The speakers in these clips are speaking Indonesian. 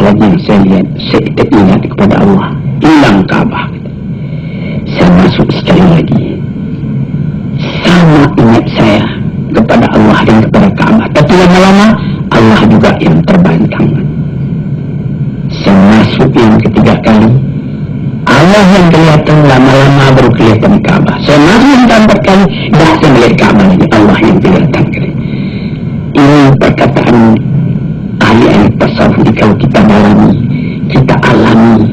lagi yang saya lihat, saya teringat kepada Allah. Hilang Ka'bah. Saya masuk sekali lagi. Sama ingat saya kepada Allah dan kepada Ka'bah. Tapi lama-lama Allah juga yang terbantang. Saya masuk yang ketiga kali, Allah yang kelihatan, lama-lama baru kelihatan Ka'bah. Saya masuk yang keempat kali, dah saya melihat Ka'bah lagi, Allah yang kelihatan. Ini perkataan ahli tasawuf. Kalau kita dalami, kita alami,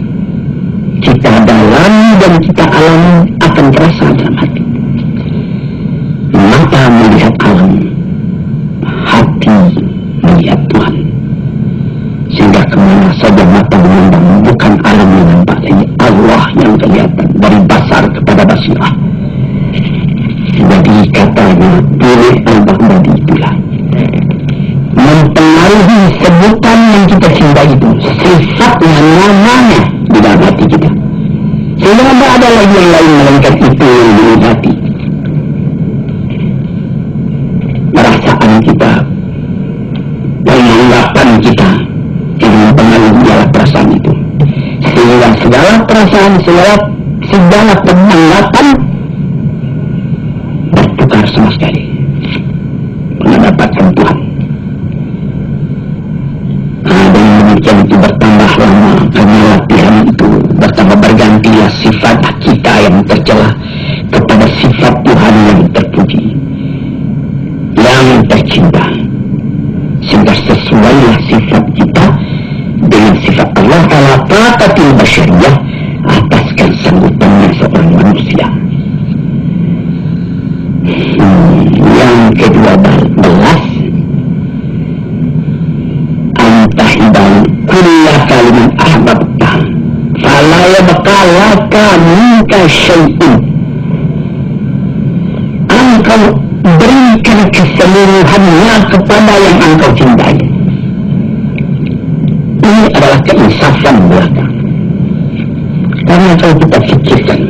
kita dalami dan kita alami, akan terasa dalam hati. Mata melihat alam, hati melihat Tuhan. Sehingga kemana saja mata memandang, bukan alam yang nampak lagi, Allah yang kelihatan. Dari basar kepada basirah. Jadi katanya pilih al-Baghdadi itulah mempengaruhi sebutan yang kita cintai itu, sifatnya, namanya di dalam hati kita. Sehingga tidak ada lagi yang lain melainkan itu yang di hati. Perasaan kita, penganggapan kita yang mempengaruhi adalah perasaan itu. Sehingga segala perasaan, segala penganggapan bertukar sama sekali mendapatkan Tuhan. Demikian itu bertambah lama karena latihan itu bertambah bergantilah sifat kita yang tercela kepada sifat Tuhan yang terpuji, yang tercinta. Sehingga sesuailah sifat kita dengan sifat Allah ala taqatil basyariyah, ataskan sanggupannya seorang manusia. Yang ke-12, antahidal kulla kaliman ahbabta fala yabqa laka minka syai'un. Engkau berikan keseluruhannya kepada yang engkau cintai. Ini adalah keinsafan belaka. Karena kalau kita fikirkan,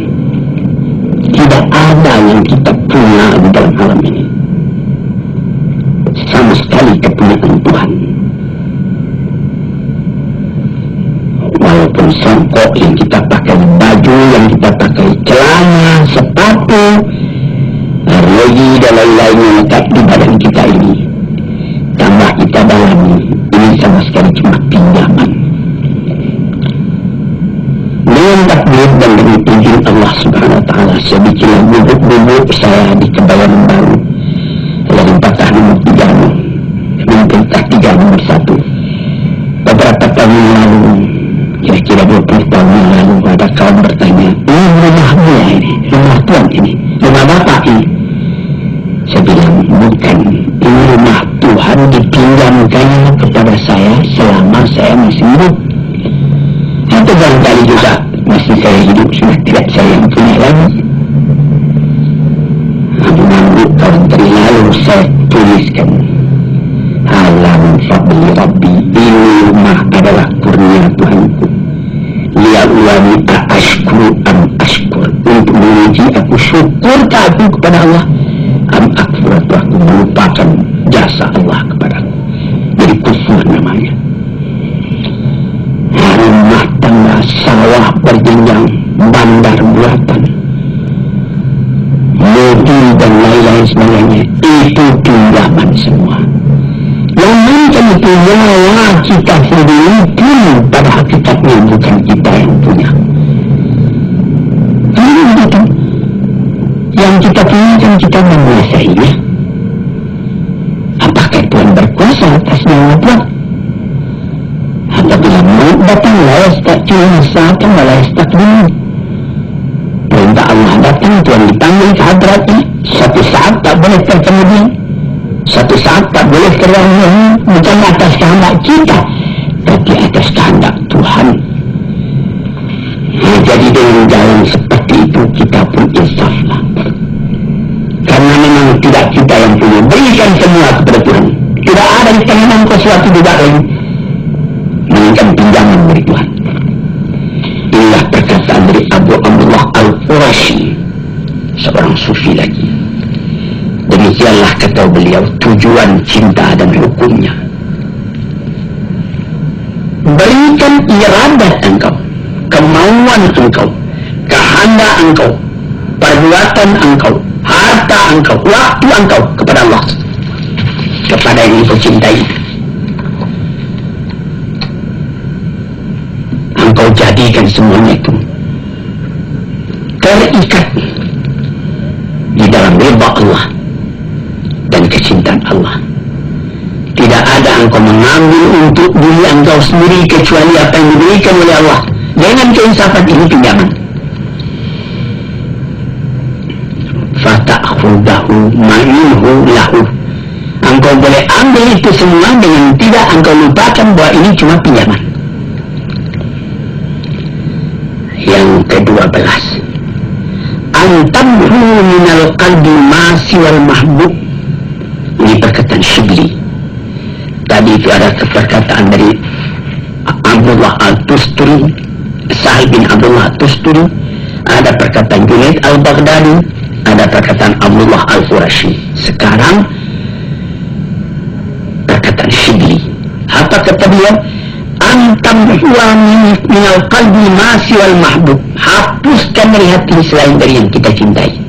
tidak ada yang kita punya di dalam alam ini sama sekali kepunyaan Tuhan. Walaupun songkok yang kita pakai, baju yang kita pakai, celana, sepatu, rogi dan lain-lain yang lekat di badan kita ini, tambah kita dalami, ini sama sekali cuma pinjaman. Dengan takdir dan dengan izin Allah Subhanahu Wa Taala, saya bikin bubuk-bubuk saya di Kebayoran Baru, dari patah nomor 3, mentah 3 nomor 1. Beberapa tahun yang lalu, kira-kira 20 tahun yang lalu, ada kaum bertanya, ini rumahmu ya ini, rumah Tuhan ini, rumah Bapak ini. Saya bilang, bukan, ini rumah Tuhan dipinjamkannya kepada saya selama saya masih hidup. Atau barangkali juga masih saya hidup, sudah tidak saya yang punya lagi. Namun tahun terlalu saya tuliskan, alam fadli Rabbi, ini rumah adalah kurnia Tuhanku. Liya'ulani ashkuru am ashkur, untuk menguji aku syukurkah aku kepada Allah, am akfur, atau aku melupakan jasa Allah kepada aku. Jadi kufur namanya. Rumah tangga, sawah berjenjang, bandar buatan, mobil dan lain-lain sebagainya, itu pinjaman semua. Yang mungkin itu nyawa kita sendiri pun pada hakikatnya bukan kita yang punya. Ini begitu. Yang kita punya kan kita menguasainya. Apakah Tuhan berkuasa atas nyawa Tuhan? Apabila maut datang, la yasta'khiruna sa'atan wa la yastaqdimun. Perintah Allah datang, Tuhan dipanggil ke hadratnya. Satu saat tak boleh terkemudian, satu saat tak boleh terlalu, bukan atas kehendak kita, tapi atas kehendak Tuhan. Jadi dengan jalan seperti itu kita pun insaflah. Karena memang tidak kita yang punya, berikan semua kepada Tuhan. Tidak ada di tangan sesuatu juga lain, melainkan pinjaman dari Tuhan. Inilah perkataan dari Abu Abdullah Al-Qurashi, seorang sufi lagi. Demikianlah kata beliau tujuan cinta dan hukumnya. Berikan iradat engkau, kemauan engkau, kehendak engkau, perbuatan engkau, harta engkau, waktu engkau kepada Allah, kepada yang engkau cintai. Engkau jadikan semuanya itu terikat di dalam ridha Allah dan kecintaan Allah. Tidak ada engkau mengambil untuk diri engkau sendiri kecuali apa yang diberikan oleh Allah. Dengan keinsafan ini pinjaman. Fata'khudahu ma'inhu lahu. Engkau boleh ambil itu semua dengan tidak engkau lupakan bahwa ini cuma pinjaman. Yang ke-12, antamhu minal qalbi ma siwal mahbub. Ini perkataan Syibli. Tadi itu ada perkataan dari Abdullah Al-Tusturi, Sahih bin Abdullah Al-Tusturi, ada perkataan Junaid Al-Baghdadi, ada perkataan Abdullah Al-Qurashi. Sekarang perkataan Syibli. Apa kata dia? Antam huwa minal qalbi ma siwal mahbub. Hapuskan dari hati selain dari yang kita cintai.